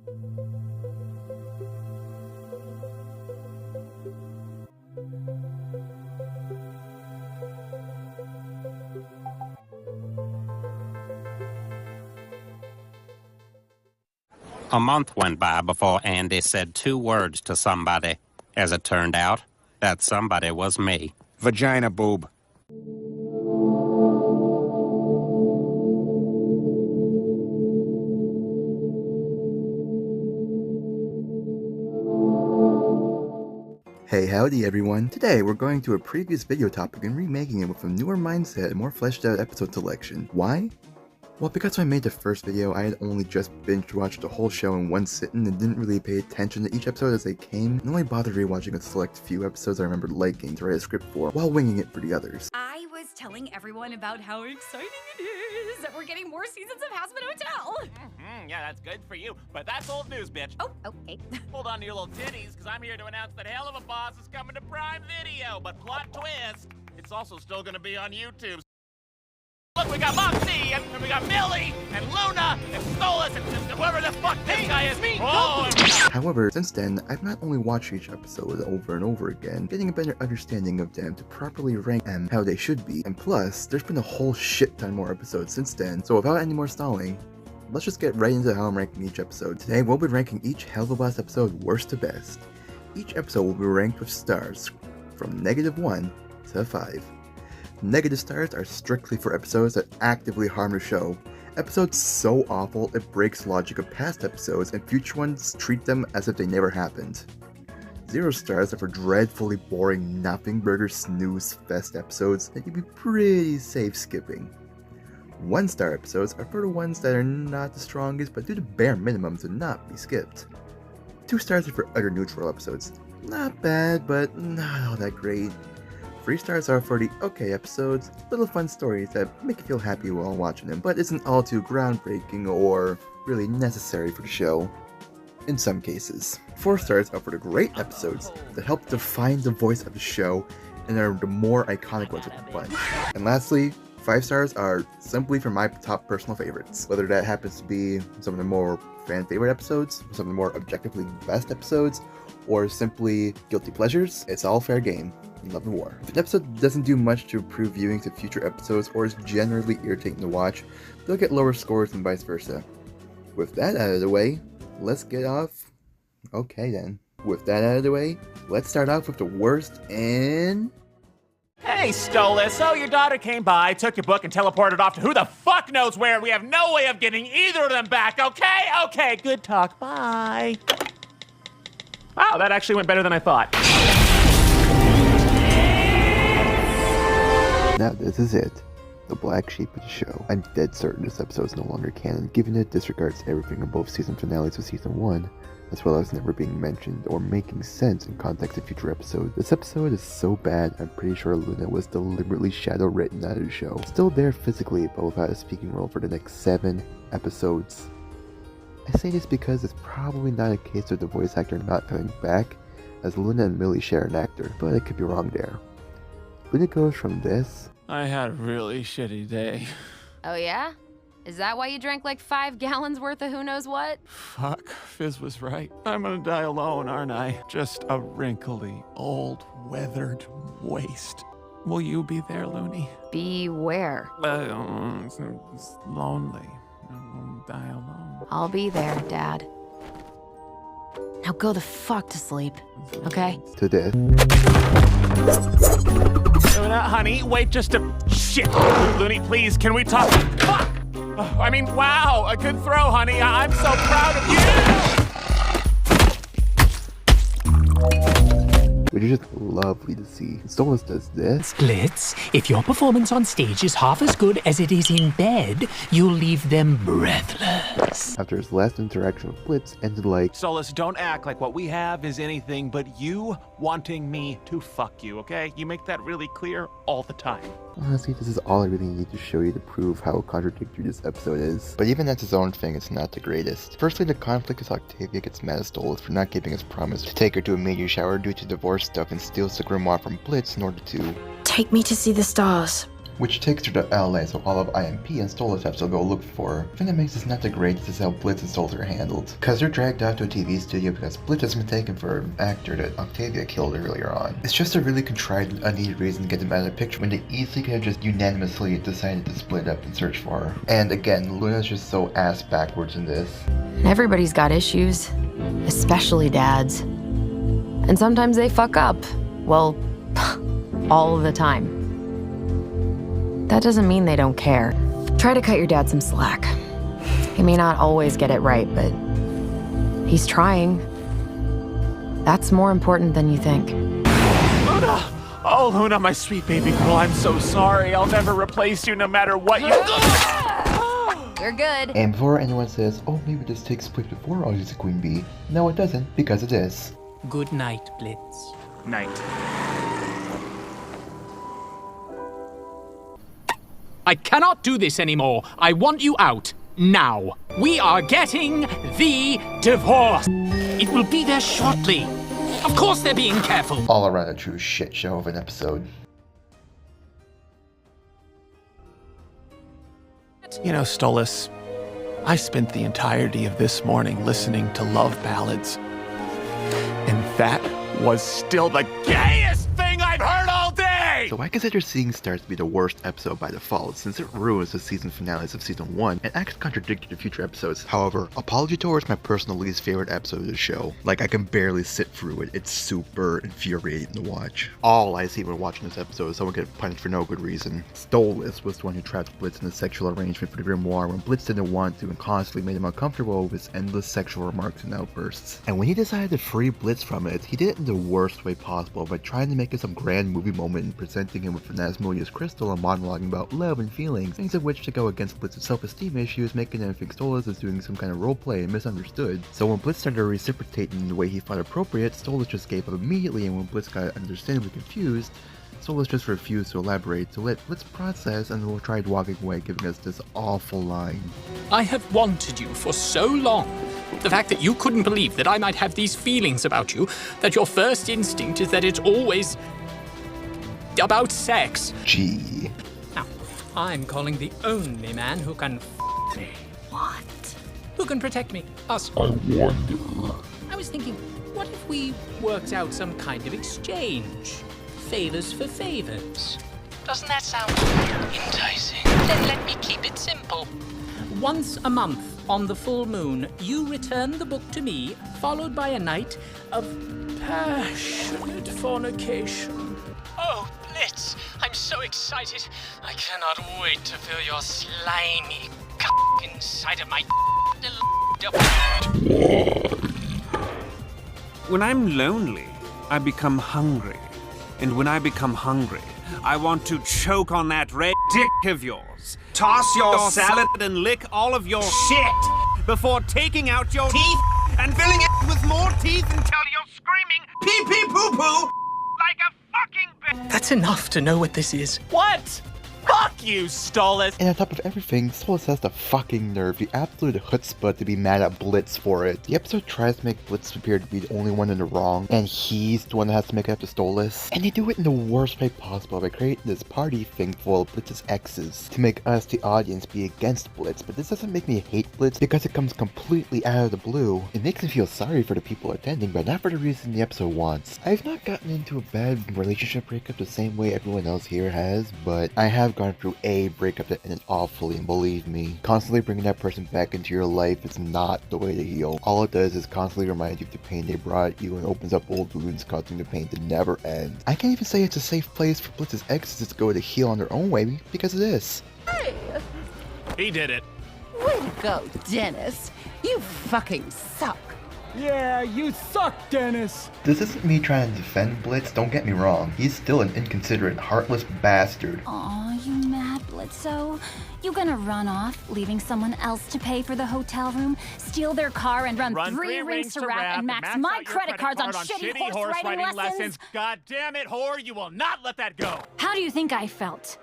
A month went by before Andy said 2 words to somebody. As it turned out, that somebody was me. Vagina boob. Hey, howdy everyone. Today we're going to a previous video topic and remaking it with a newer mindset and more fleshed out episode selection. Why? Well, because when I made the first video, I had only just binge-watched the whole show in one sitting and didn't really pay attention to each episode as they came, and only bothered rewatching a select few episodes I remembered liking to write a script for, while winging it for the others. I was telling everyone about how exciting it is that we're getting more seasons of Hazbin Hotel. Yeah, that's good for you, but that's old news, bitch. Oh, okay. Hold on to your little titties, because I'm here to announce that Helluva Boss is coming to Prime Video, but plot twist, it's also still going to be on YouTube. Look, we got Moxie, and we got Millie, and Luna, and Stolas, and whoever the fuck this guy is. However, since then, I've not only watched each episode over and over again, getting a better understanding of them to properly rank them how they should be, and plus, there's been a whole shit ton more episodes since then, so without any more stalling, let's just get right into how I'm ranking each episode. Today, we'll be ranking each Helluva Boss episode worst to best. Each episode will be ranked with stars, from -1 to 5. Negative stars are strictly for episodes that actively harm the show. Episodes so awful it breaks logic of past episodes and future ones treat them as if they never happened. 0 stars are for dreadfully boring nothing burger snooze fest episodes that you'd be pretty safe skipping. 1-star episodes are for the ones that are not the strongest but do the bare minimum to not be skipped. 2 stars are for utter neutral episodes. Not bad, but not all that great. 3 stars are for the okay episodes, little fun stories that make you feel happy while watching them, but isn't all too groundbreaking or really necessary for the show, in some cases. 4 stars are for the great episodes that help define the voice of the show and are the more iconic ones of the bunch. And lastly, 5 stars are simply for my top personal favorites, whether that happens to be some of the more fan favorite episodes, some of the more objectively best episodes, or simply guilty pleasures. It's all fair game. Love and war. If an episode doesn't do much to improve viewing to future episodes or is generally irritating to watch, they'll get lower scores and vice versa. With that out of the way, let's get off. Okay then. With that out of the way, let's start off with the worst in... Hey, Stolas, so your daughter came by, took your book, and teleported off to who the fuck knows where, and we have no way of getting either of them back, okay? Okay, good talk, bye. Wow, that actually went better than I thought. Now this is it. The black sheep of the show. I'm dead certain this episode is no longer canon, given it disregards everything in both season finales of season 1, as well as never being mentioned or making sense in context of future episodes. This episode is so bad, I'm pretty sure Luna was deliberately shadow written out of the show. Still there physically, but without a speaking role for the next 7 episodes. I say this because it's probably not a case of the voice actor not coming back, as Luna and Millie share an actor, but I could be wrong there. Luna goes from this... I had a really shitty day. Oh yeah? Is that why you drank like 5 gallons worth of who knows what? Fuck, Fizz was right. I'm gonna die alone, aren't I? Just a wrinkly, old, weathered waste. Will you be there, Looney? Be where? It's lonely. I'm gonna die alone. I'll be there, Dad. Now go the fuck to sleep, okay? to death. Honey, wait just a... Shit! Looney, please, can we talk? Fuck! Oh, I mean, wow, a good throw, honey. I'm so proud of you! Which is just lovely to see. Stolas does this. Splits, if your performance on stage is half as good as it is in bed, you'll leave them breathless. After his last interaction with Blitz ended like... Stolas, don't act like what we have is anything but you wanting me to fuck you, okay? You make that really clear all the time. Honestly, this is all I really need to show you to prove how contradictory this episode is. But even that's his own thing, it's not the greatest. Firstly, the conflict is Octavia gets mad at Stolas for not keeping his promise to take her to a meteor shower due to divorce stuff and steals the grimoire from Blitz in order to... Take me to see the stars. which takes her to LA so all of IMP and Stolas have to go look for her. The thing that makes this not the greatest is how Blitz and Stolas are handled, cause they're dragged out to a TV studio because Blitz has been taken for an actor that Octavia killed earlier on. It's just a really contrived and unneeded reason to get them out of the picture when they easily could have just unanimously decided to split up and search for her. And again, Luna's just so ass backwards in this. Everybody's got issues, especially dads. And sometimes they fuck up. Well, all the time. That doesn't mean they don't care. Try to cut your dad some slack. He may not always get it right, but he's trying. That's more important than you think. Luna! Oh, Luna, my sweet baby girl, I'm so sorry. I'll never replace you no matter what you do. You're good. And before anyone says, oh, maybe this takes place before August the Queen Bee, no it doesn't, because it is. Good night, Blitz. Night. I cannot do this anymore. I want you out. Now. We are getting the divorce. It will be there shortly. Of course they're being careful. All around a true shit show of an episode. You know, Stolas, I spent the entirety of this morning listening to love ballads. And that was still the gayest thing I've heard all day! So I consider Seeing Stars to be the worst episode by default, since it ruins the season finales of season 1 and acts contradictory to future episodes. However, Apology Tour is my personal least favorite episode of the show. Like, I can barely sit through it. It's super infuriating to watch. All I see when watching this episode is someone get punished for no good reason. Stolas was the one who trapped Blitz in a sexual arrangement for the grimoire when Blitz didn't want to and constantly made him uncomfortable with his endless sexual remarks and outbursts. And when he decided to free Blitz from it, he did it in the worst way possible by trying to make it some grand movie moment and presenting him with an Asmodeus crystal and monologuing about love and feelings, things of which to go against Blitz's self-esteem issues, making him think Stolas is doing some kind of roleplay and misunderstood. So when Blitz started reciprocating in the way he thought appropriate, Stolas just gave up immediately, and when Blitz got understandably confused, Stolas just refused to elaborate, to let Blitz process, and will tried walking away, giving us this awful line. I have wanted you for so long. The fact that you couldn't believe that I might have these feelings about you, that your first instinct is that it's always about sex. Gee. Now, I'm calling the only man who can me. What? Who can protect me? Us. I wonder. I was thinking, what if we worked out some kind of exchange? Favors for favors. Doesn't that sound enticing? Then let me keep it simple. Once a month, on the full moon, you return the book to me, followed by a night of passionate fornication. Oh, Blitz, I'm so excited. I cannot wait to feel your slimy inside of my When I'm lonely, I become hungry. And when I become hungry, I want to choke on that red dick of yours, toss your salad and lick all of your shit before taking out your teeth and filling it with more teeth until you're screaming pee-pee-poo-poo like a fucking bitch. That's enough to know what this is. What? Fuck you, Stolas! And on top of everything, Stolas has the fucking nerve, the absolute chutzpah to be mad at Blitz for it. The episode tries to make Blitz appear to be the only one in the wrong, and he's the one that has to make it up to Stolas. And they do it in the worst way possible by creating this party thing full of Blitz's exes to make us, the audience, be against Blitz. But this doesn't make me hate Blitz because it comes completely out of the blue. It makes me feel sorry for the people attending, but not for the reason the episode wants. I've not gotten into a bad relationship breakup the same way everyone else here has, but I have gone through a breakup that ended awfully, and believe me, constantly bringing that person back into your life is not the way to heal. All it does is constantly remind you of the pain they brought you and opens up old wounds, causing the pain to never end. I can't even say it's a safe place for Blitz's exes to go to heal on their own way because of this. Hey! He did it. Way to go, Dennis. You fucking suck. Yeah, you suck, Dennis! This isn't me trying to defend Blitz, don't get me wrong. He's still an inconsiderate, heartless bastard. Aw, you mad, Blitzo? You gonna run off, leaving someone else to pay for the hotel room, steal their car, and run 3 rings to Rap and max my credit cards on shitty horse riding lessons? God damn it, whore, you will not let that go! How do you think I felt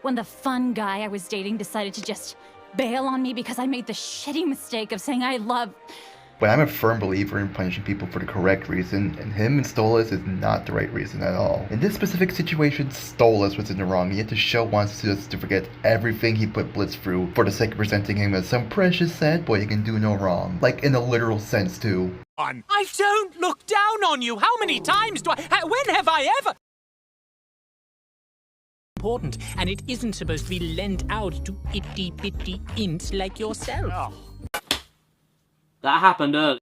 when the fun guy I was dating decided to just bail on me because I made the shitty mistake of saying I love But I'm a firm believer in punishing people for the correct reason, and him and Stolas is not the right reason at all. In this specific situation, Stolas was in the wrong, yet the show wants us to forget everything he put Blitz through for the sake of presenting him as some precious sad boy who can do no wrong. Like, in a literal sense, too. I don't look down on you! How many times do I... When have I ever... Important, and it isn't supposed to be lent out to itty-bitty ints like yourself. Oh. That happened earlier.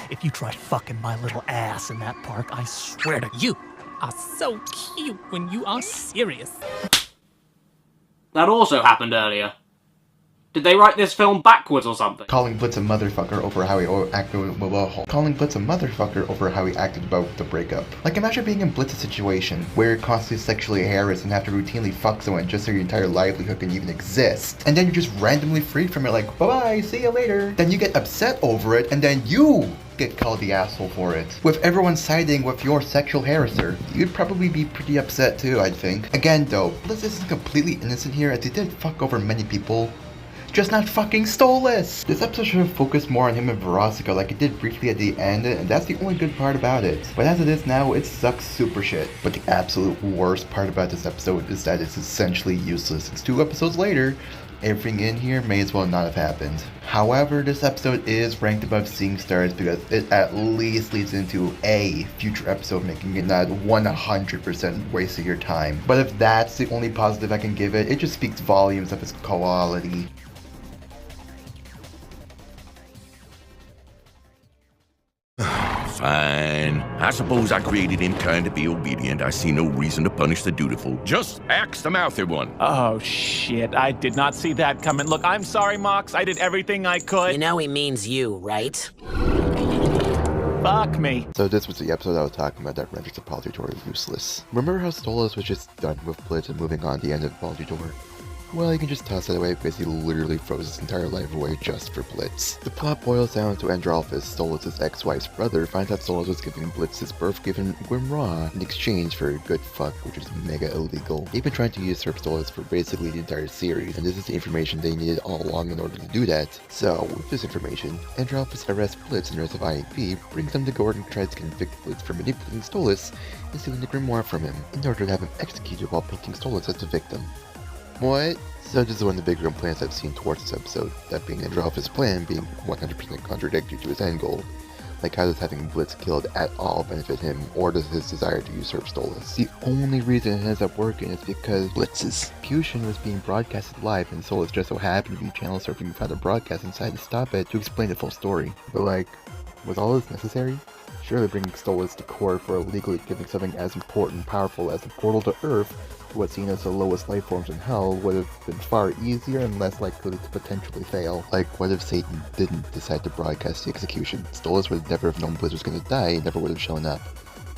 If you try fucking my little ass in that park, I swear to you are so cute when you are serious. That also happened earlier. Did they write this film backwards or something? Calling Blitz a motherfucker over how he acted about the breakup. Like, imagine being in Blitz's situation, where you're constantly sexually harassed and have to routinely fuck someone just so your entire livelihood can even exist. And then you're just randomly freed from it, like, bye-bye, see you later. Then you get upset over it, and then you get called the asshole for it. With everyone siding with your sexual harasser, you'd probably be pretty upset too, I think. Again though, Blitz isn't completely innocent here, as he did fuck over many people. Just not fucking Stolas! This episode should have focused more on him and Verosika like it did briefly at the end, and that's the only good part about it. But as it is now, it sucks super shit. But the absolute worst part about this episode is that it's essentially useless, since 2 episodes later, everything in here may as well not have happened. However, this episode is ranked above Seeing Stars because it at least leads into a future episode, making it not 100% waste of your time. But if that's the only positive I can give it, it just speaks volumes of its quality. Fine. I suppose I created him kind to be obedient. I see no reason to punish the dutiful. Just axe the mouthy one. Oh, shit. I did not see that coming. Look, I'm sorry, Mox. I did everything I could. You know he means you, right? Fuck me. So this was the episode I was talking about that renders Apology Tour useless. Remember how Stolas was just done with Blitz and moving on to the end of Apology Tour? Well, you can just toss that away because he literally froze his entire life away just for Blitz. The plot boils down to Androlphus, Stolas' ex-wife's brother, finds out Stolas was giving Blitz his birth-given Grimraw in exchange for a good fuck, which is mega illegal. They've been trying to usurp Stolas for basically the entire series, and this is the information they needed all along in order to do that. So, with this information, Androlphus arrests Blitz and the rest of IAP, brings them to court and tries to convict Blitz for manipulating Stolas and stealing the Grimoire from him, in order to have him executed while painting Stolas as the victim. What? So this is one of the bigger plans I've seen towards this episode, that being Androlphus' plan being 100% contradictory to his end goal. Like, how does having Blitz killed at all benefit him, or does his desire to usurp Stolas? The only reason it ends up working is because Blitz's execution was being broadcasted live, and Stolas just so happened to be channel surfing and found a broadcast inside to stop it to explain the full story. But like, was all this necessary? Surely bringing Stolas to court for illegally giving something as important and powerful as the portal to Earth to what's seen as the lowest life forms in hell would have been far easier and less likely to potentially fail. Like, what if Satan didn't decide to broadcast the execution? Stolas would never have known Blitz was going to die and never would have shown up.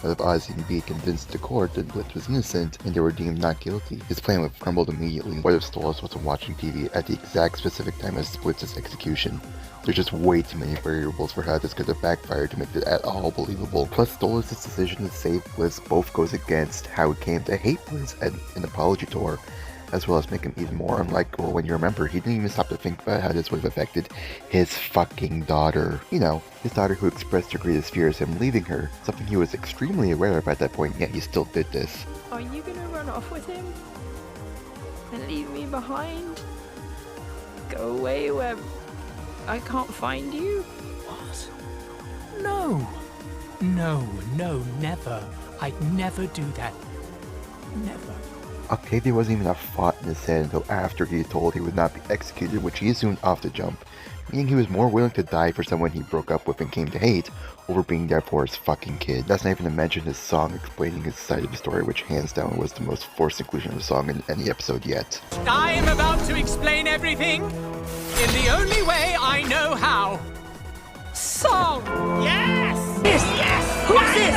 What if Ozzy and B convinced the court that Blitz was innocent and they were deemed not guilty? His plan would have crumbled immediately. What if Stolas wasn't watching TV at the exact specific time as Blitz's execution? There's just way too many variables for how this could have backfired to make it at all believable. Plus, Stolas' decision to save Blitz both goes against how he came to hate Blitz at an apology tour, as well as make him even more unlikable when you remember he didn't even stop to think about how this would have affected his fucking daughter. You know, his daughter who expressed her greatest fear is him leaving her, something he was extremely aware of at that point, yet he still did this. Are you gonna run off with him? And leave me behind? Go away where I can't find you? What? No. No, never. I'd never do that. Never. Octavia wasn't even a thought in his head until after he told he would not be executed, which he assumed off the jump, meaning he was more willing to die for someone he broke up with and came to hate, over being there for his fucking kid. That's not even to mention his song explaining his side of the story, which hands down was the most forced inclusion of a song in any episode yet. I am about to explain everything in the only way I know how. Song! Yes! Yes! Who's this?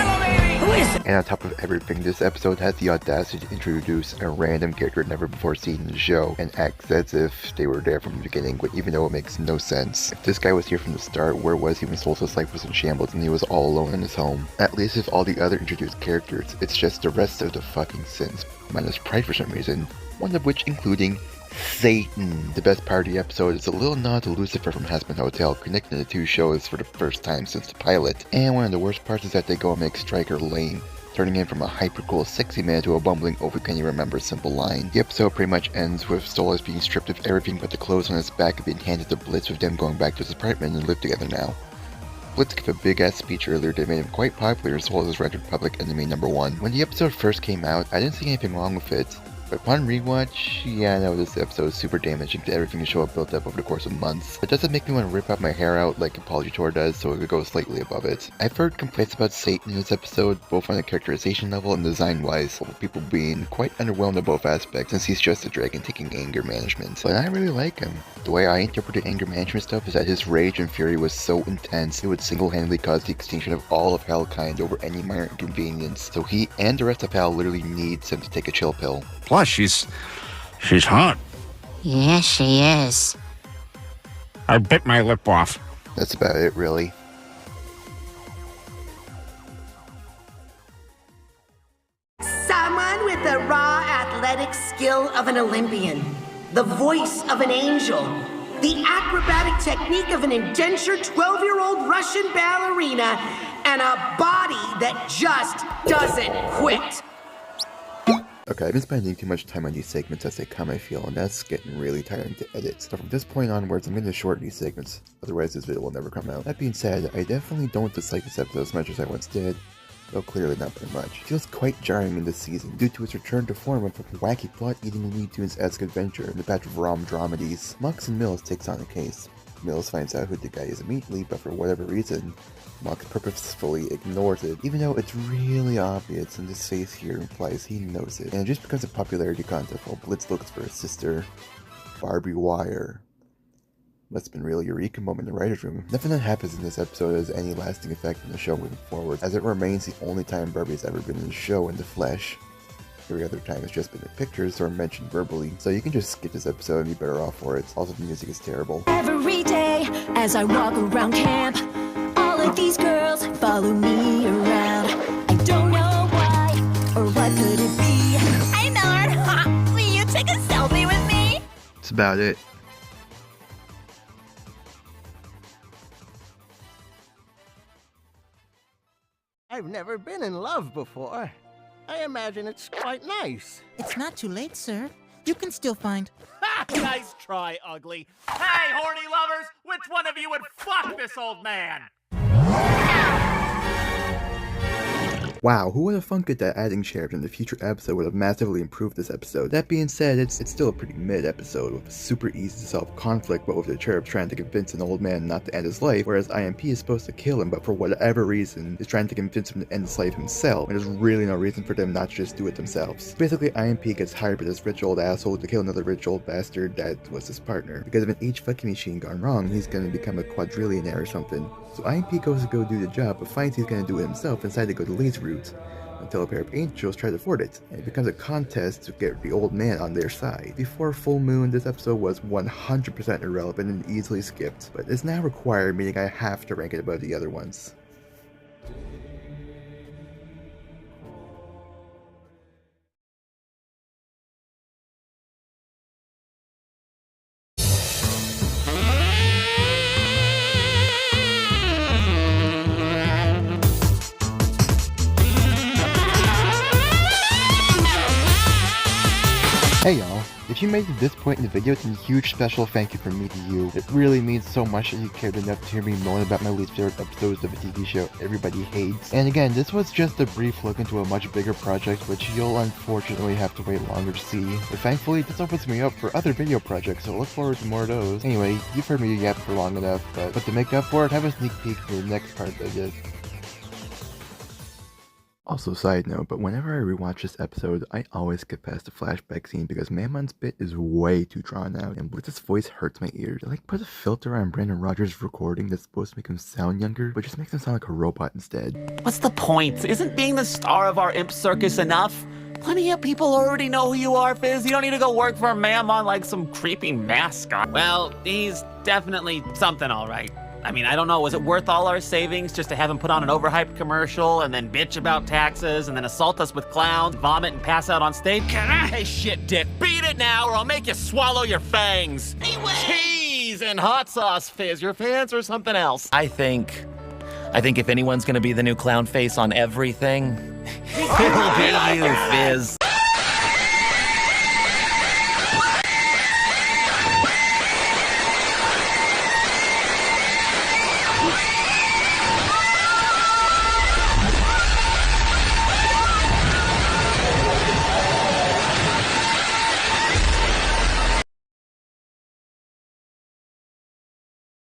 Who is it? And on top of everything, this episode has the audacity to introduce a random character never before seen in the show, and acts as if they were there from the beginning, but even though it makes no sense. If this guy was here from the start, where was he when Stolas' life was in shambles and he was all alone in his home? At least with all the other introduced characters, it's just the rest of the fucking sins, minus Pride for some reason, one of which including Satan. The best part of the episode is a little nod to Lucifer from Hazbin Hotel, connecting the two shows for the first time since the pilot. And one of the worst parts is that they go and make Stryker lame, turning him from a hyper-cool sexy man to a bumbling over can you remember simple line. The episode pretty much ends with Stolas being stripped of everything but the clothes on his back and being handed to Blitz, with them going back to his apartment and live together now. Blitz gave a big ass speech earlier that made him quite popular as well as rendered public enemy #1. When the episode first came out, I didn't see anything wrong with it. But upon rewatch, yeah, I know this episode is super damaging to everything the show had built up over the course of months. It doesn't make me want to rip out my hair out like Apology Tour does, so it could go slightly above it. I've heard complaints about Satan in this episode, both on the characterization level and design-wise, with people being quite underwhelmed in both aspects, since he's just a dragon taking anger management. But I really like him. The way I interpreted anger management stuff is that his rage and fury was so intense, it would single-handedly cause the extinction of all of Hellkind over any minor inconvenience, so he and the rest of Hell literally needs him to take a chill pill. Plus, she's hot. Yeah, she is. I bit my lip off. That's about it, really. Someone with the raw athletic skill of an Olympian, the voice of an angel, the acrobatic technique of an indentured 12-year-old Russian ballerina, and a body that just doesn't quit. Okay, I've been spending too much time on these segments as they come, I feel, and that's getting really tiring to edit. So from this point onwards, I'm going to shorten these segments, otherwise this video will never come out. That being said, I definitely don't dislike this episode as much as I once did, though clearly not very much. It feels quite jarring in this season, due to its return to form of a wacky plot-eating Looney Tunes-esque adventure in the patch of rom dramedies. Mox and Mills takes on a case. Mills finds out who the guy is immediately, but for whatever reason, Mox purposefully ignores it, even though it's really obvious, and this face here implies he knows it. And it just becomes a popularity contest while Blitz looks for his sister, Barbie Wire. Must have been really a eureka moment in the writer's room. Nothing that happens in this episode has any lasting effect on the show moving forward, as it remains the only time Barbie has ever been in the show in the flesh. Every other time it's just been in pictures or mentioned verbally, so you can just skip this episode and be better off for it. Also, the music is terrible. Every day, as I walk around camp, all of these girls follow me around. I don't know why, or what could it be? I know it! Will you take a selfie with me? That's about it. I've never been in love before. I imagine it's quite nice. It's not too late, sir. You can still find... Ha! Nice try, ugly. Hey, horny lovers! Which one of you would fuck this old man? Wow, who would have thunk that adding cherubs in the future episode would have massively improved this episode? That being said, it's still a pretty mid episode with a super easy to solve conflict, but with the cherubs trying to convince an old man not to end his life, whereas IMP is supposed to kill him, but for whatever reason is trying to convince him to end his life himself, and there's really no reason for them not to just do it themselves. Basically, IMP gets hired by this rich old asshole to kill another rich old bastard that was his partner, because if an H fucking machine gone wrong, he's gonna become a quadrillionaire or something. So IMP goes to go do the job, but finds he's gonna do it himself and decides to go the lazy route, until a pair of angels try to afford it, and it becomes a contest to get the old man on their side. Before Full Moon, this episode was 100% irrelevant and easily skipped, but is now required, meaning I have to rank it above the other ones. Hey y'all, if you made it to this point in the video, then a huge special thank you from me to you. It really means so much that you cared enough to hear me moan about my least favorite episodes of a TV show everybody hates. And again, this was just a brief look into a much bigger project, which you'll unfortunately have to wait longer to see. But thankfully, this opens me up for other video projects, so look forward to more of those. Anyway, you've heard me yap for long enough, but to make up for it, have a sneak peek for the next part of this. Also, side note, but whenever I rewatch this episode, I always skip past the flashback scene because Mammon's bit is way too drawn out, and Blitz's voice hurts my ears. They put a filter on Brandon Rogers' recording that's supposed to make him sound younger, but just makes him sound like a robot instead. What's the point? Isn't being the star of our imp circus enough? Plenty of people already know who you are, Fizz. You don't need to go work for Mammon like some creepy mascot. Well, he's definitely something all right. I mean, I don't know. Was it worth all our savings just to have him put on an overhyped commercial and then bitch about taxes and then assault us with clowns, vomit and pass out on stage? Hey, shit, Dick, beat it now or I'll make you swallow your fangs. Cheese and hot sauce, Fizz. Your fans or something else? I think if anyone's gonna be the new clown face on everything, it'll be you, Fizz.